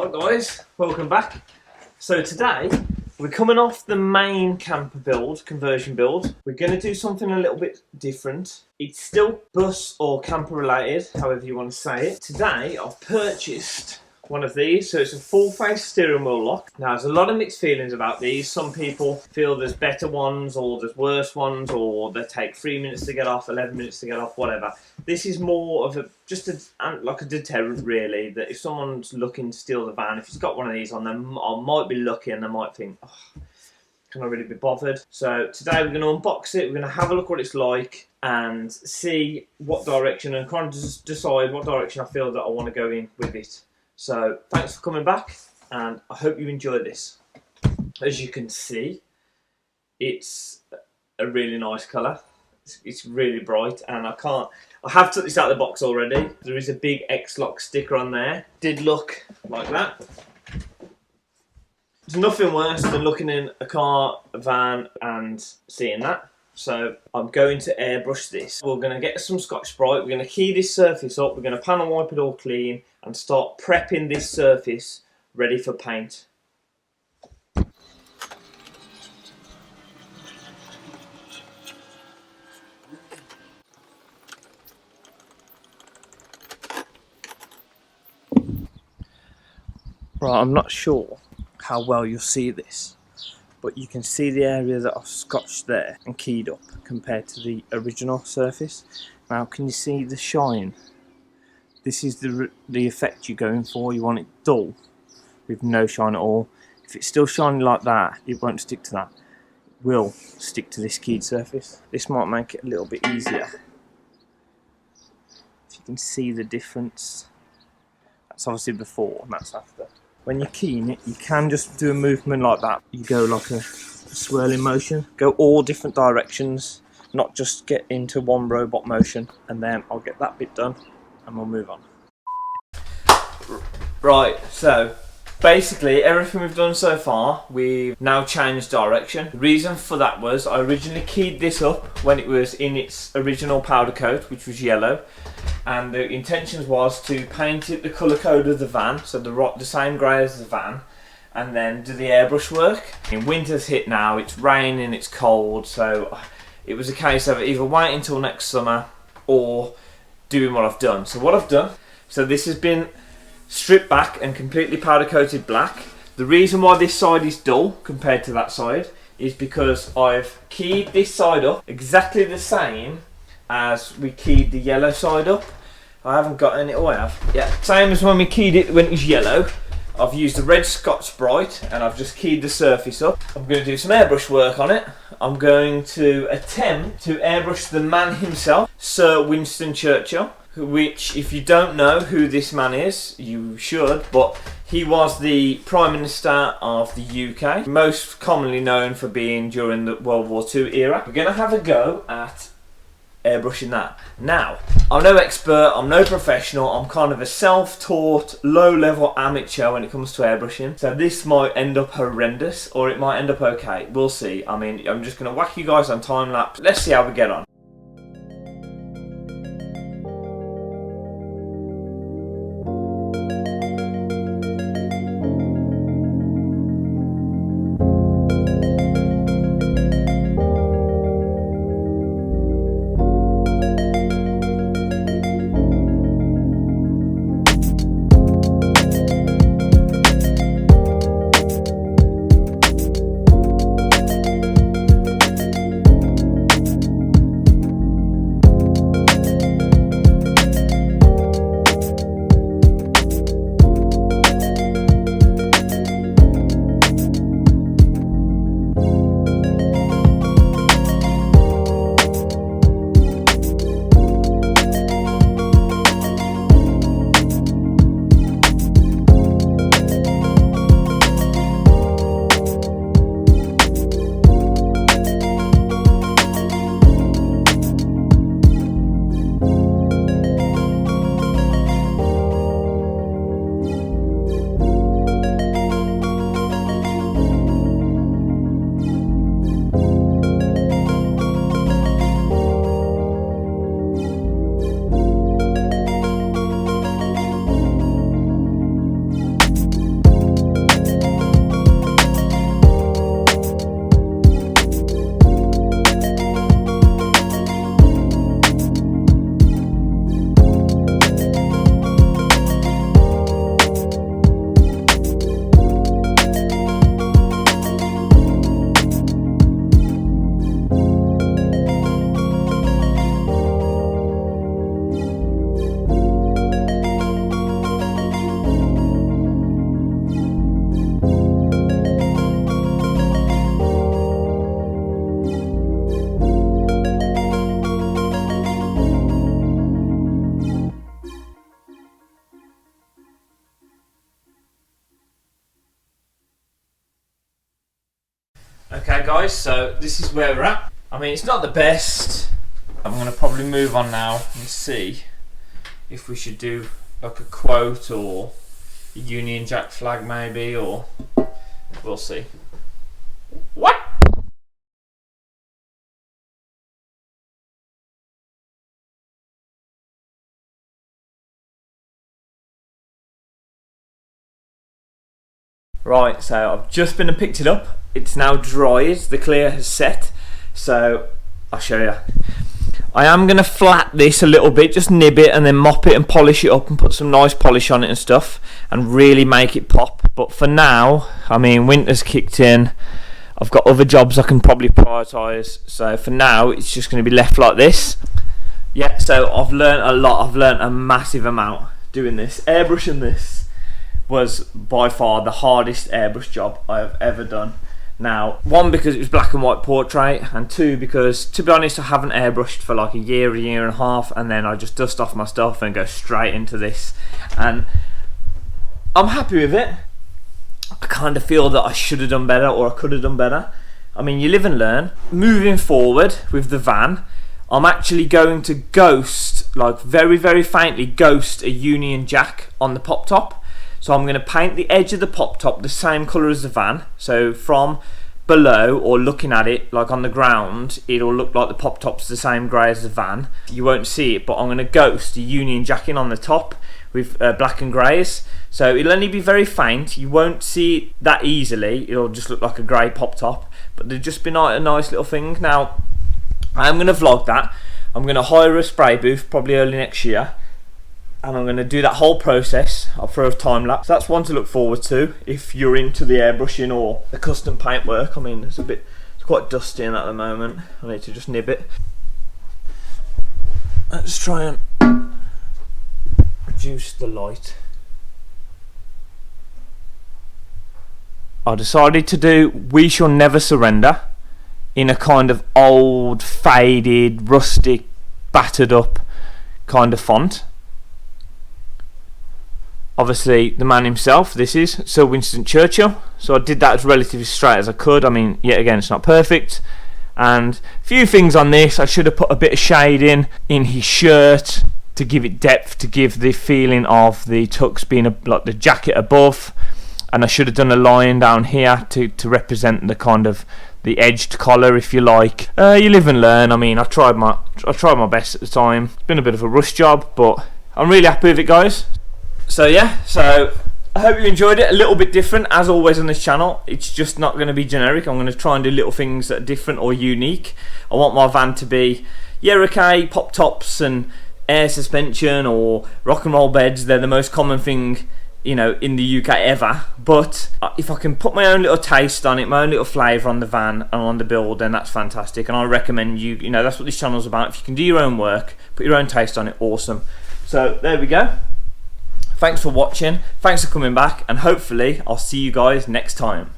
Right guys, welcome back. So today we're coming off the main camper build, conversion build. We're going to do something a little bit different. It's still bus or camper related, however you want to say it. Today I've purchased one of these, so it's a full face steering wheel lock. Now there's a lot of mixed feelings about these. Some people feel there's better ones or there's worse ones, or they take 3 minutes to get off, 11 minutes to get off, whatever. This is more of like a deterrent really, that if someone's looking to steal the van, if he's got one of these on them, I might be lucky and they might think, oh, can I really be bothered? So today we're going to unbox it, we're going to have a look what it's like and see what direction, and kind of just decide what direction I feel that I want to go in with it. So thanks for coming back, and I hope you enjoy this. As you can see, it's a really nice colour. It's really bright, and I have took this out of the box already. There is a big X-Lock sticker on there. Did look like that. There's nothing worse than looking in a car, a van, and seeing that. So I'm going to airbrush this. We're going to get some Scotch-Brite, we're going to key this surface up, we're going to panel wipe it all clean and start prepping this surface ready for paint. Right, I'm not sure how well you'll see this, but you can see the area that I've scotched there and keyed up compared to the original surface. Now can you see the shine? This is the effect you're going for. You want it dull with no shine at all. If it's still shining like that, it won't stick to that. It will stick to this keyed surface. This might make it a little bit easier. If you can see the difference, that's obviously before and that's after. When you're keying it, you can just do a movement like that. You go like a swirling motion, go all different directions, not just get into one robot motion, and then I'll get that bit done and we'll move on. Right, so basically everything we've done so far, we've now changed direction. The reason for that was I originally keyed this up when it was in its original powder coat, which was yellow, and the intention was to paint it the colour code of the van, so the same grey as the van, and then do the airbrush work. Winter's hit now, it's raining, it's cold, so it was a case of either waiting until next summer or doing what I've done. So what I've done, so this has been stripped back and completely powder coated black. The reason why this side is dull compared to that side is because I've keyed this side up exactly the same as we keyed the yellow side up. I haven't got any, oh I have, yeah. Same as when we keyed it when it was yellow. I've used the red Scotch-Brite and I've just keyed the surface up. I'm going to do some airbrush work on it. I'm going to attempt to airbrush the man himself, Sir Winston Churchill, which, if you don't know who this man is, you should, but he was the Prime Minister of the UK, most commonly known for being during the World War II era. We're going to have a go at airbrushing that. Now, I'm no expert, I'm no professional, I'm kind of a self-taught, low-level amateur when it comes to airbrushing, so this might end up horrendous, or it might end up okay, we'll see. I mean, I'm just going to whack you guys on time-lapse, let's see how we get on. Okay guys, so this is where we're at. I mean, it's not the best. I'm going to probably move on now and see if we should do like a quote or a Union Jack flag maybe, or we'll see. What? Right, so I've just been and picked it up. It's now dried, the clear has set, so I'll show you. I am going to flat this a little bit, just nib it and then mop it and polish it up and put some nice polish on it and stuff and really make it pop. But for now, I mean, winter's kicked in, I've got other jobs I can probably prioritise, so for now it's just going to be left like this. Yeah, so I've learnt a lot, I've learnt a massive amount doing this. Airbrushing this was by far the hardest airbrush job I have ever done. Now, one, because it was black and white portrait, and two, because to be honest I haven't airbrushed for like a year and a half, and then I just dust off my stuff and go straight into this, and I'm happy with it. I kind of feel that I should have done better, or I could have done better. I mean, you live and learn. Moving forward with the van, I'm actually going to ghost, like very faintly ghost, a Union Jack on the pop top. So I'm going to paint the edge of the pop top the same colour as the van. So from below, or looking at it like on the ground, it'll look like the pop top's the same grey as the van. You won't see it, but I'm going to ghost the Union Jack in on the top with black and greys. So it'll only be very faint. You won't see it that easily. It'll just look like a grey pop top. But there'll just be a nice little thing. Now, I'm going to vlog that. I'm going to hire a spray booth probably early next year, and I'm going to do that whole process. I'll throw a time lapse. That's one to look forward to if you're into the airbrushing or the custom paint work. I mean, it's quite dusty in at the moment. I need to just nib it. Let's try and reduce the light. I decided to do "We Shall Never Surrender" in a kind of old, faded, rustic, battered up kind of font. Obviously the man himself, this is Sir Winston Churchill, so I did that as relatively straight as I could. I mean, yet again, it's not perfect, and a few things on this. I should have put a bit of shade in his shirt to give it depth, to give the feeling of the tux being like the jacket above, and I should have done a line down here to represent the kind of the edged collar, if you like. You live and learn. I mean, I tried my best at the time. It's been a bit of a rush job, but I'm really happy with it, guys. So yeah, so I hope you enjoyed it. A little bit different, as always on this channel. It's just not going to be generic. I'm going to try and do little things that are different or unique. I want my van to be, yeah, okay, pop tops and air suspension or rock and roll beds. They're the most common thing, you know, in the UK ever. But if I can put my own little taste on it, my own little flavour on the van and on the build, then that's fantastic. And I recommend you know, that's what this channel's about. If you can do your own work, put your own taste on it, awesome. So there we go. Thanks for watching, thanks for coming back, and hopefully I'll see you guys next time.